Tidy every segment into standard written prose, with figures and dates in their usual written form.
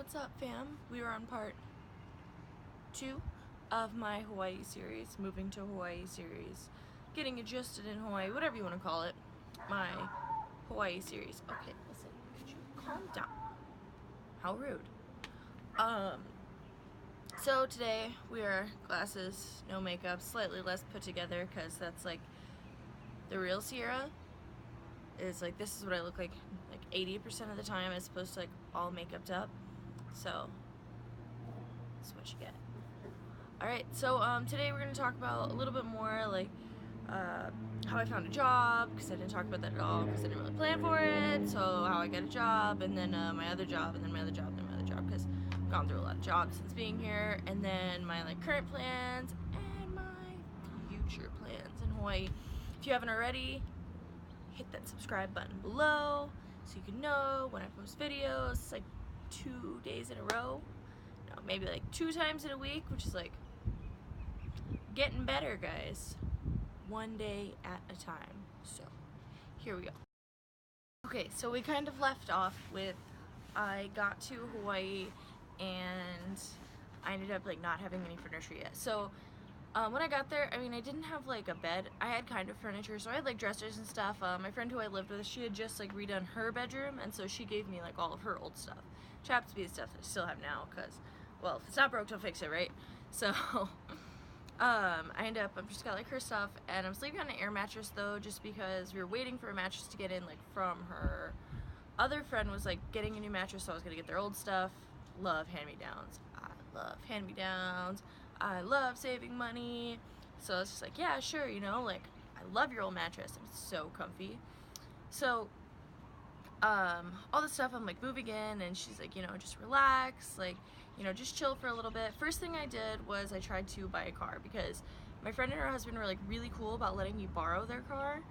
what's up, fam? We are on part 2 of my Hawaii series, moving to Hawaii series, getting adjusted in Hawaii, whatever you want to call it. My Hawaii series. Okay, listen, could you calm down? How rude. So today we are glasses, no makeup, slightly less put together, because that's like the real Ciarra. Is like, this is what I look like 80% of the time, as opposed to like all makeuped up. So that's what you get. Alright, so today we're going to talk about a little bit more like how I found a job, because I didn't talk about that at all because I didn't really plan for it. So how I got a job, and then my other job, and then my other job, and then my other job, because I've gone through a lot of jobs since being here, and then my like current plans and my future plans in Hawaii. If you haven't already, hit that subscribe button below so you can know when I post videos, like 2 days in a row. No, maybe like 2 times in a week, which is like getting better, guys. 1 day at a time. So here we go. Okay, so we kind of left off with I got to Hawaii and I ended up like not having any furniture yet. So when I got there, I mean, I didn't have like a bed. I had kind of furniture, so I had like dressers and stuff. My friend who I lived with, she had just like redone her bedroom, and so she gave me like all of her old stuff. Which happens to be the stuff that I still have now, because, well, if it's not broke, don't fix it, right? So I've just got like her stuff, and I'm sleeping on an air mattress though, just because we were waiting for a mattress to get in, like from her other friend was like getting a new mattress, so I was gonna get their old stuff. Love hand-me-downs. I love hand-me-downs. I love saving money. So it's just like, yeah, sure, you know, like, I love your old mattress. It's so comfy. So, all this stuff, I'm like moving in, and she's like, you know, just relax, like, you know, just chill for a little bit. First thing I did was I tried to buy a car, because my friend and her husband were like really cool about letting me borrow their car,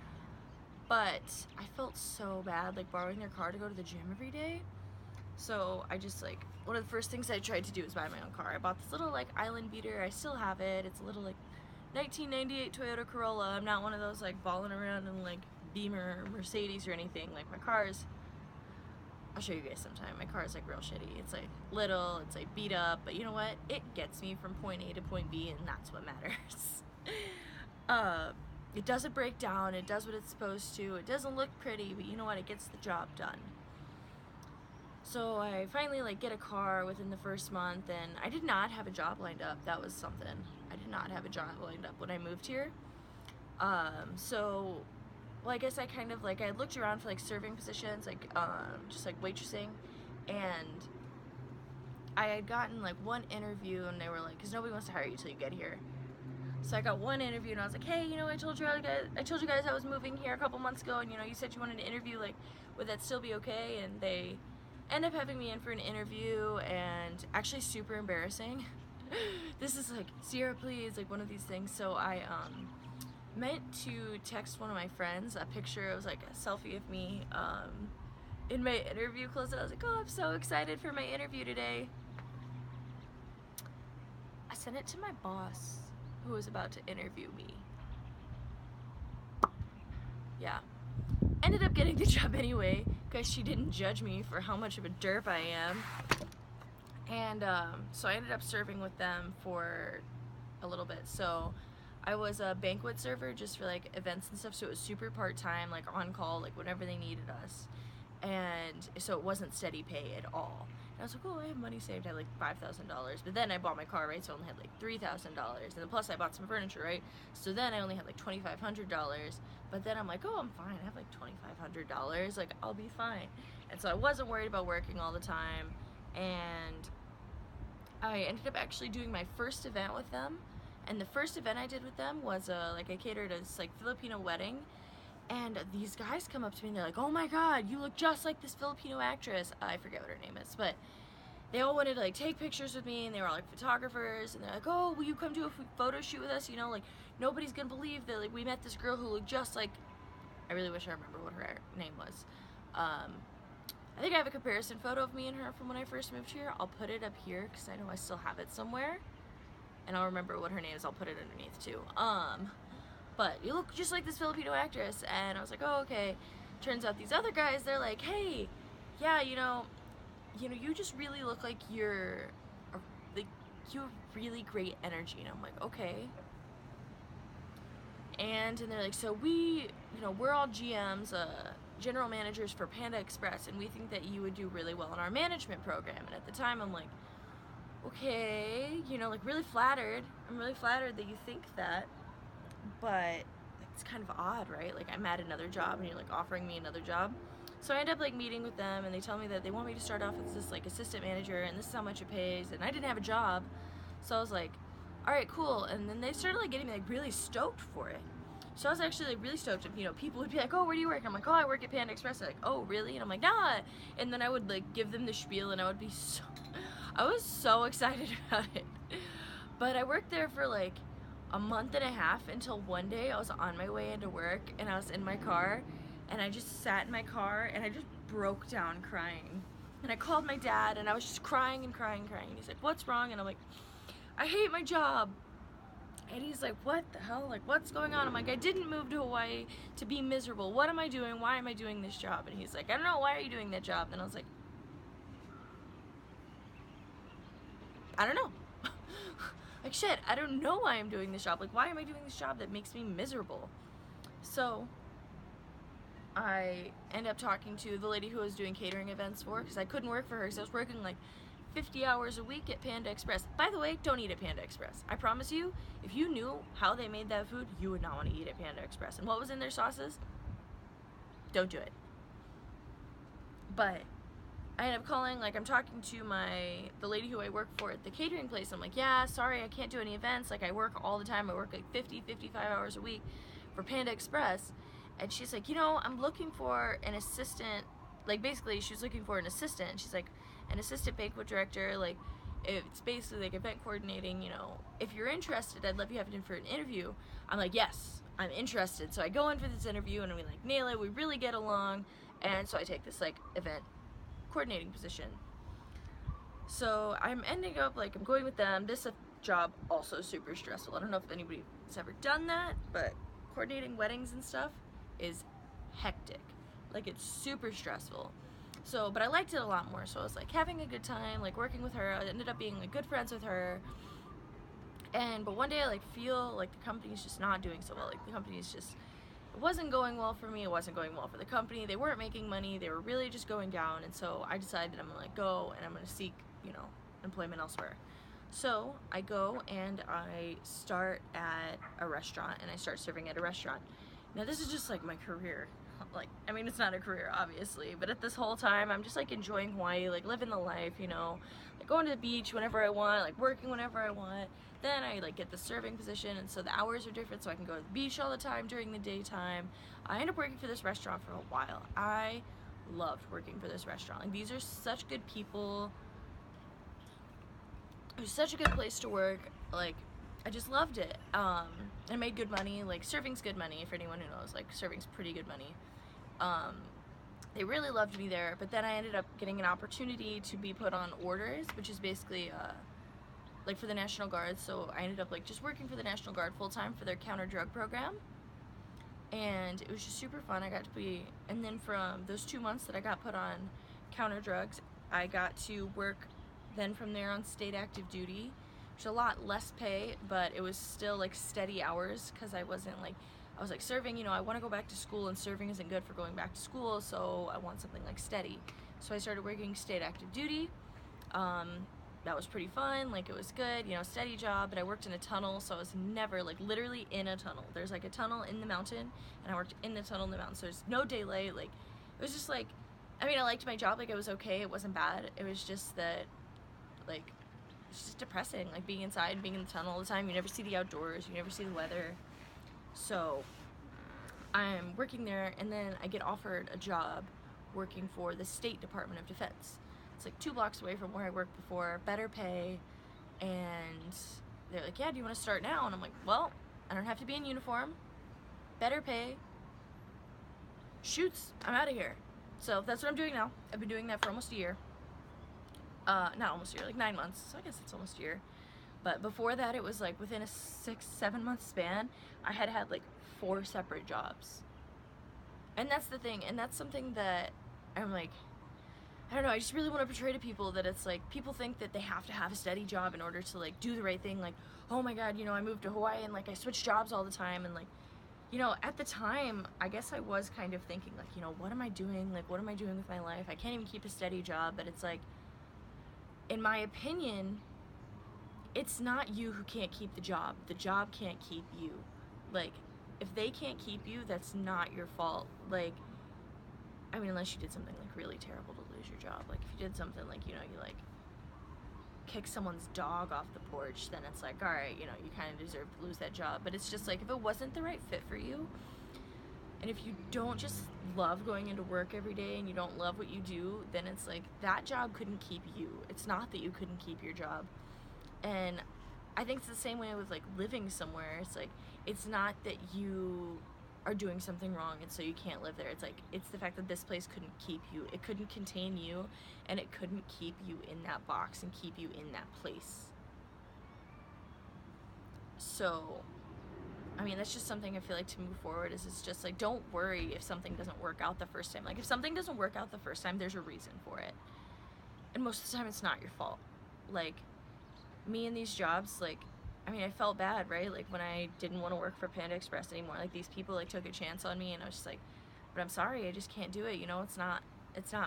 but I felt so bad like borrowing their car to go to the gym every day. So I just like, one of the first things I tried to do was buy my own car. I bought this little like Island Beater. I still have it. It's a little like 1998 Toyota Corolla. I'm not one of those like balling around in like Beamer or Mercedes or anything. Like, my car's, I'll show you guys sometime. My car is like real shitty. It's like little, it's like beat up, but you know what? It gets me from point A to point B, and that's what matters. It doesn't break down. It does what it's supposed to. It doesn't look pretty, but you know what? It gets the job done. So I finally like get a car within the first month, and I did not have a job lined up. That was something. I did not have a job lined up when I moved here. So, well, I guess I kind of like, I looked around for like serving positions, like just like waitressing, and I had gotten like one interview, and they were like, because nobody wants to hire you till you get here. So I got one interview, and I was like, hey, you know, I told you guys I was moving here a couple months ago, and you know, you said you wanted to interview, like, would that still be okay? And they end up having me in for an interview, and actually super embarrassing. This is like, Ciarra, please, like one of these things. So I meant to text one of my friends a picture. It was like a selfie of me in my interview clothes, and I was like, oh, I'm so excited for my interview today. I sent it to my boss, who was about to interview me. Yeah. Ended up getting the job anyway, because she didn't judge me for how much of a derp I am. And so I ended up serving with them for a little bit. So I was a banquet server just for like events and stuff, so it was super part-time, like on call, like whenever they needed us. And so it wasn't steady pay at all. And I was like, oh, I have money saved. I had like $5,000. But then I bought my car, right? So I only had like $3,000. And then plus I bought some furniture, right? So then I only had like $2,500. But then I'm like, oh, I'm fine. I have like $2,500. Like, I'll be fine. And so I wasn't worried about working all the time. And I ended up actually doing my first event with them. And the first event I did with them was like I catered a like Filipino wedding. And these guys come up to me, and they're like, oh my god, you look just like this Filipino actress. I forget what her name is, but they all wanted to like take pictures with me, and they were all like photographers, and they're like, oh, will you come do a photo shoot with us? You know, like, nobody's gonna believe that like we met this girl who looked just like, I really wish I remember what her name was. I think I have a comparison photo of me and her from when I first moved here. I'll put it up here, because I know I still have it somewhere, and I'll remember what her name is. I'll put it underneath too. But you look just like this Filipino actress. And I was like, oh, okay. Turns out these other guys, they're like, hey, yeah, you know, you know, you just really look like like, you have really great energy. And I'm like, okay. And they're like, so we're all GMs, general managers for Panda Express, and we think that you would do really well in our management program. And at the time, I'm like, okay, you know, like really flattered. I'm really flattered that you think that, but it's kind of odd, right? Like I'm at another job and you're like offering me another job. So I end up like meeting with them, and they tell me that they want me to start off as this like assistant manager, and this is how much it pays, and I didn't have a job. So I was like, all right, cool. And then they started like getting me like really stoked for it. So I was actually like really stoked. You know, people would be like, oh, where do you work? I'm like, oh, I work at Panda Express. They're like, oh, really? And I'm like, nah. And then I would like give them the spiel, and I was so excited about it. But I worked there for like a month and a half, until one day I was on my way into work, and I was in my car, and I just sat in my car, and I just broke down crying. And I called my dad, and I was just crying and crying and crying. And he's like, what's wrong? And I'm like, I hate my job. And he's like, what the hell? Like, what's going on? I'm like, I didn't move to Hawaii to be miserable. What am I doing? Why am I doing this job? And he's like, I don't know. Why are you doing that job? And I was like, I don't know. Like, shit, I don't know why I'm doing this job. Like, why am I doing this job that makes me miserable? So I end up talking to the lady who I was doing catering events for, because I couldn't work for her because I was working like 50 hours a week at Panda Express. By the way, don't eat at Panda Express. I promise you, if you knew how they made that food, you would not want to eat at Panda Express. And what was in their sauces? Don't do it. But I end up calling, like I'm talking to the lady who I work for at the catering place. I'm like, yeah, sorry, I can't do any events. Like I work all the time. I work like 50, 55 hours a week for Panda Express. And she's like, you know, I'm looking for an assistant. Like basically she was looking for an assistant. She's like, an assistant banquet director. Like it's basically like event coordinating, you know. If you're interested, I'd love you have it in for an interview. I'm like, yes, I'm interested. So I go in for this interview, and we like nail it. We really get along. And so I take this like event coordinating position. So I'm ending up like I'm going with them. This job also super stressful. I don't know if anybody's ever done that, but coordinating weddings and stuff is hectic. Like it's super stressful. So, but I liked it a lot more. So I was like having a good time, like working with her. I ended up being like good friends with her. But one day I like feel like the company's just not doing so well. Like the company's just, it wasn't going well for me. It wasn't going well for the company. They weren't making money. They were really just going down. And so I decided I'm gonna like go and I'm gonna seek, you know, employment elsewhere. So I go and I start at a restaurant, and I start serving at a restaurant. Now this is just like my career. Like, I mean, it's not a career obviously, but at this whole time I'm just like enjoying Hawaii, like living the life, you know, like going to the beach whenever I want, like working whenever I want. Then I like get the serving position, and so the hours are different, so I can go to the beach all the time during the daytime. I end up working for this restaurant for a while. I loved working for this restaurant. Like these are such good people. It was such a good place to work. Like I just loved it. I made good money. Like serving's good money, for anyone who knows. Like serving's pretty good money. They really loved me there, but then I ended up getting an opportunity to be put on orders, which is basically like for the National Guard. So I ended up like just working for the National Guard full time for their counter drug program, and it was just super fun. I got to be, and then from those 2 months that I got put on counter drugs, I got to work then from there on state active duty, which is a lot less pay, but it was still like steady hours, because I was like serving, you know, I want to go back to school, and serving isn't good for going back to school, so I want something like steady. So I started working state active duty. That was pretty fun. Like it was good, you know, steady job. But I worked in a tunnel, so I was never like literally in a tunnel. There's like a tunnel in the mountain, and I worked in the tunnel in the mountain, so there's no daylight. Like it was just like, I mean, I liked my job. Like it was okay. It wasn't bad. It was just that, like, it's just depressing. Like being inside and being in the tunnel all the time. You never see the outdoors. You never see the weather. So I'm working there, and then I get offered a job working for the State Department of Defense. It's like 2 blocks away from where I worked before, better pay, and they're like, yeah, do you want to start now? And I'm like, well, I don't have to be in uniform, better pay, shoots, I'm out of here. So that's what I'm doing now. I've been doing that for almost a year. Not almost a year, like 9 months, so I guess it's almost a year. But before that, it was like within a 6-7 month span, I had like 4 separate jobs. And that's the thing, and that's something that I'm like, I don't know, I just really want to portray to people that it's like, people think that they have to have a steady job in order to like do the right thing. Like, oh my god, you know, I moved to Hawaii and like I switch jobs all the time, and like, you know, at the time, I guess I was kind of thinking like, you know, what am I doing? Like, what am I doing with my life? I can't even keep a steady job. But it's like, in my opinion, it's not you who can't keep the job can't keep you. Like, if they can't keep you, that's not your fault. Like, I mean, unless you did something like really terrible to lose your job. Like, if you did something like, you know, you like kick someone's dog off the porch, then it's like, all right, you know, you kind of deserve to lose that job. But it's just like, if it wasn't the right fit for you, and if you don't just love going into work every day and you don't love what you do, then it's like, that job couldn't keep you. It's not that you couldn't keep your job. And I think it's the same way with like living somewhere. It's like, it's not that you are doing something wrong and so you can't live there. It's like, it's the fact that this place couldn't keep you. It couldn't contain you, and it couldn't keep you in that box and keep you in that place. So, I mean, that's just something I feel like to move forward is, it's just like, don't worry if something doesn't work out the first time. Like, if something doesn't work out the first time, there's a reason for it. And most of the time it's not your fault. Like, me in these jobs, like, I mean, I felt bad, right? Like, when I didn't want to work for Panda Express anymore, like, these people like took a chance on me, and I was just like, but I'm sorry, I just can't do it, you know, it's not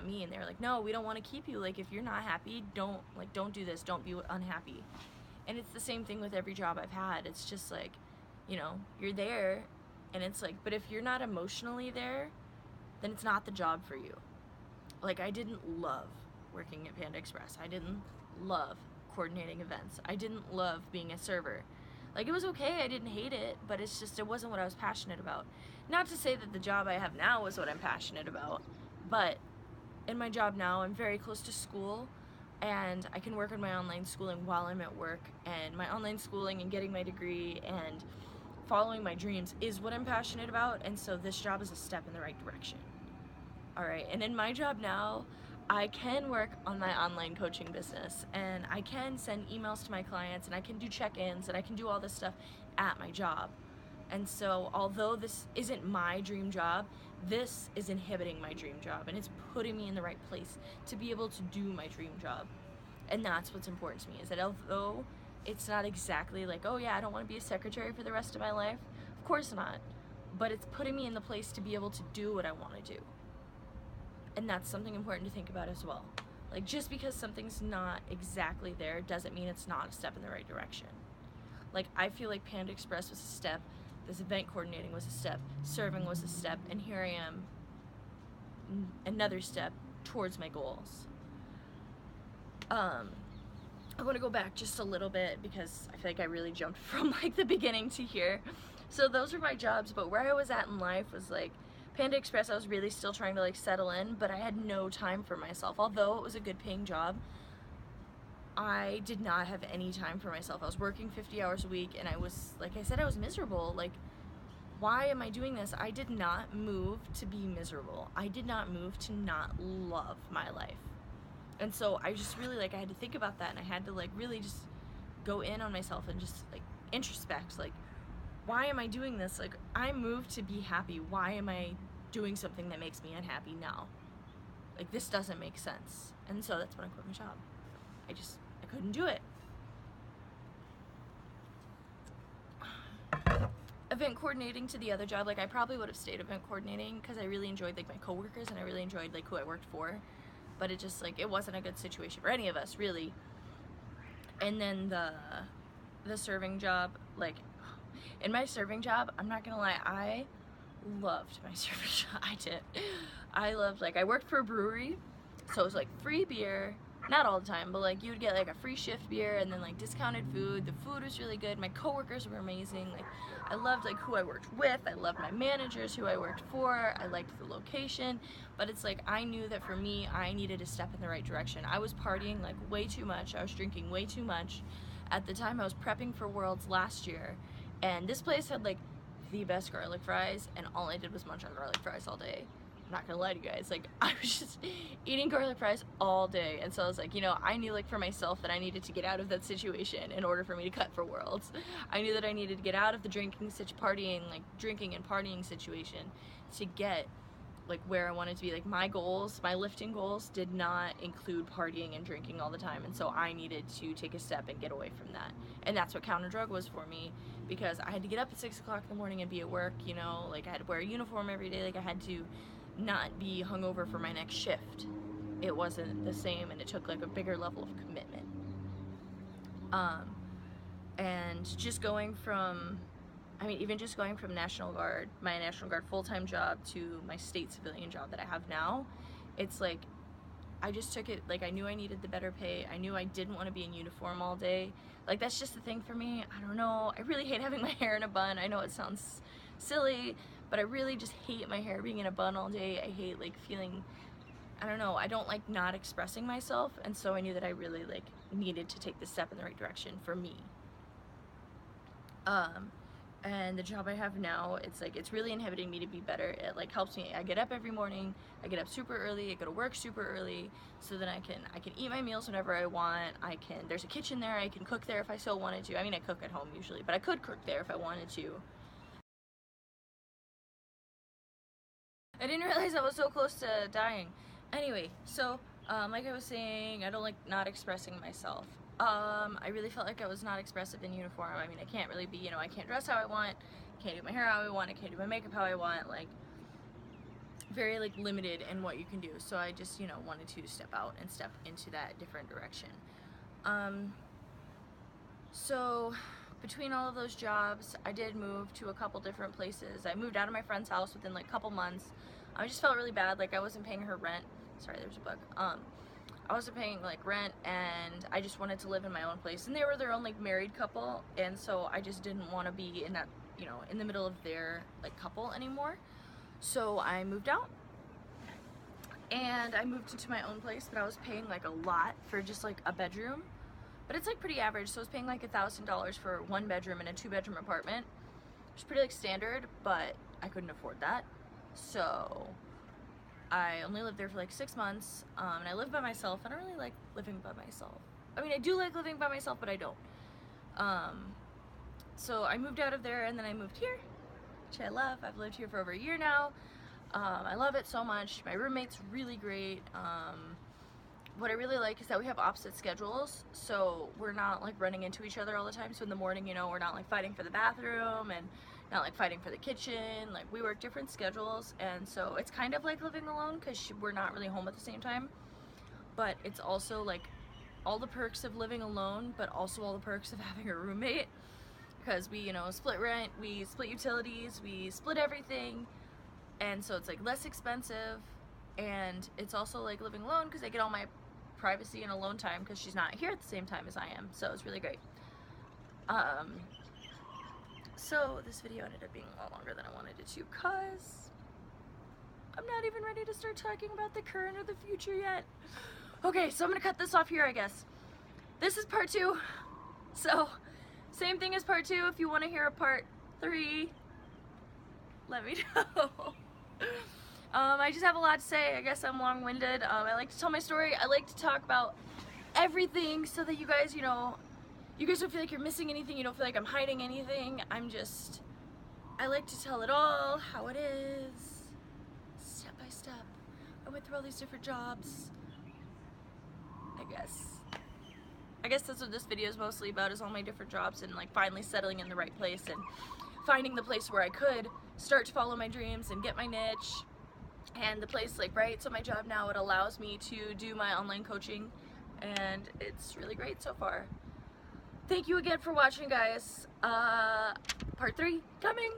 me. And they were like, no, we don't want to keep you. Like, if you're not happy, don't do this, don't be unhappy. And it's the same thing with every job I've had. It's just like, you know, you're there, and it's like, but if you're not emotionally there, then it's not the job for you. Like, I didn't love working at Panda Express. I didn't love coordinating events. I didn't love being a server. Like, it was okay, I didn't hate it, but it's just, it wasn't what I was passionate about. Not to say that the job I have now is what I'm passionate about, but in my job now, I'm very close to school, and I can work on my online schooling while I'm at work, and my online schooling and getting my degree and following my dreams is what I'm passionate about, and so this job is a step in the right direction. Alright, and in my job now, I can work on my online coaching business, and I can send emails to my clients, and I can do check-ins, and I can do all this stuff at my job. And so, although this isn't my dream job, this is inhibiting my dream job, and it's putting me in the right place to be able to do my dream job. And that's what's important to me, is that although it's not exactly like, oh yeah, I don't want to be a secretary for the rest of my life, of course not, but it's putting me in the place to be able to do what I want to do. And that's something important to think about as well. Like, just because something's not exactly there doesn't mean it's not a step in the right direction. Like, I feel like Panda Express was a step, this event coordinating was a step, serving was a step, and here I am, another step towards my goals. I want to go back just a little bit because I feel like I really jumped from like the beginning to here. So those were my jobs, but where I was at in life was like, Panda Express, I was really still trying to like settle in, but I had no time for myself. Although it was a good paying job, I did not have any time for myself. I was working 50 hours a week, and I was, like I said, I was miserable. Like, why am I doing this? I did not move to be miserable. I did not move to not love my life. And so I just really, like, I had to think about that, and I had to like really just go in on myself and just like introspect, like, why am I doing this? Like, I moved to be happy. Why am I doing something that makes me unhappy now? Like, this doesn't make sense. And so that's when I quit my job. I couldn't do it. Event coordinating to the other job, like, I probably would have stayed event coordinating because I really enjoyed like my coworkers, and I really enjoyed like who I worked for. But it just, like, it wasn't a good situation for any of us, really. And then the serving job, like, in my serving job, I'm not gonna lie, I loved my serving job. I did. I loved, like, I worked for a brewery, so it was like free beer, not all the time, but like you would get like a free shift beer and then like discounted food. The food was really good. My coworkers were amazing. Like, I loved like who I worked with. I loved my managers, who I worked for. I liked the location, but it's like I knew that for me, I needed to step in the right direction. I was partying like way too much. I was drinking way too much. At the time, I was prepping for Worlds last year, and this place had like the best garlic fries, and all I did was munch on garlic fries all day. I'm not gonna lie to you guys, like, I was just eating garlic fries all day. And so I was like, you know, I knew like for myself that I needed to get out of that situation in order for me to cut for Worlds. I knew that I needed to get out of the drinking and partying situation to get like where I wanted to be. Like my goals, my lifting goals did not include partying and drinking all the time, and so I needed to take a step and get away from that. And that's what Counter Drug was for me, because I had to get up at 6 o'clock in the morning and be at work, you know, like I had to wear a uniform every day, like I had to not be hungover for my next shift. It wasn't the same, and it took like a bigger level of commitment. And just going from, I mean, even just going from National Guard, my National Guard full-time job, to my state civilian job that I have now, it's like, I just took it, like I knew I needed the better pay. I knew I didn't want to be in uniform all day. Like that's just the thing for me. I don't know. I really hate having my hair in a bun. I know it sounds silly, but I really just hate my hair being in a bun all day. I hate like feeling, I don't know, I don't like not expressing myself, and so I knew that I really like needed to take this step in the right direction for me. And the job I have now, it's like, it's really inhibiting me to be better. It like helps me. I get up every morning, I get up super early, I go to work super early, so then I can eat my meals whenever I want. There's a kitchen there, I can cook there if I so wanted to. I mean, I cook at home usually, but I could cook there if I wanted to. I didn't realize I was so close to dying. Anyway, so like I was saying, I don't like not expressing myself. I really felt like I was not expressive in uniform. I mean, I can't really be, you know, I can't dress how I want, can't do my hair how I want, I can't do my makeup how I want, like, very, like, limited in what you can do. So I just, you know, wanted to step out and step into that different direction. So between all of those jobs, I did move to a couple different places. I moved out of my friend's house within, like, a couple months. I just felt really bad, like, I wasn't paying her rent. Sorry, there's a bug. I wasn't paying like rent, and I just wanted to live in my own place, and they were their own like married couple, and so I just didn't want to be in that, you know, in the middle of their like couple anymore. So I moved out, and I moved into my own place, but I was paying like a lot for just like a bedroom, but it's like pretty average. So I was paying like $1,000 for 1 bedroom in a 2-bedroom apartment, which is pretty like standard, but I couldn't afford that. So I only lived there for like 6 months, and I lived by myself. I don't really like living by myself. I mean, I do like living by myself, but I don't. So I moved out of there, and then I moved here, which I love. I've lived here for over a year now. I love it so much. My roommate's really great. What I really like is that we have opposite schedules, so we're not like running into each other all the time. So in the morning, you know, we're not like fighting for the bathroom, and not like fighting for the kitchen. Like we work different schedules, and so it's kind of like living alone because we're not really home at the same time. But it's also like all the perks of living alone, but also all the perks of having a roommate, because we, you know, split rent, we split utilities, we split everything, and so it's like less expensive. And it's also like living alone because I get all my privacy and alone time because she's not here at the same time as I am, so it's really great. So this video ended up being a lot longer than I wanted it to, because I'm not even ready to start talking about the current or the future yet. Okay, so I'm gonna cut this off here, I guess. This is part 2, so same thing as part 2. If you want to hear a part 3, let me know. I just have a lot to say. I guess I'm long-winded. I like to tell my story. I like to talk about everything so that you guys, you know, you guys don't feel like you're missing anything. You don't feel like I'm hiding anything. I like to tell it all, how it is, step by step. I went through all these different jobs. I guess that's what this video is mostly about, is all my different jobs, and like finally settling in the right place and finding the place where I could start to follow my dreams and get my niche. And the place, like, right, so my job now, it allows me to do my online coaching, and it's really great so far. Thank you again for watching, guys. Part 3 coming.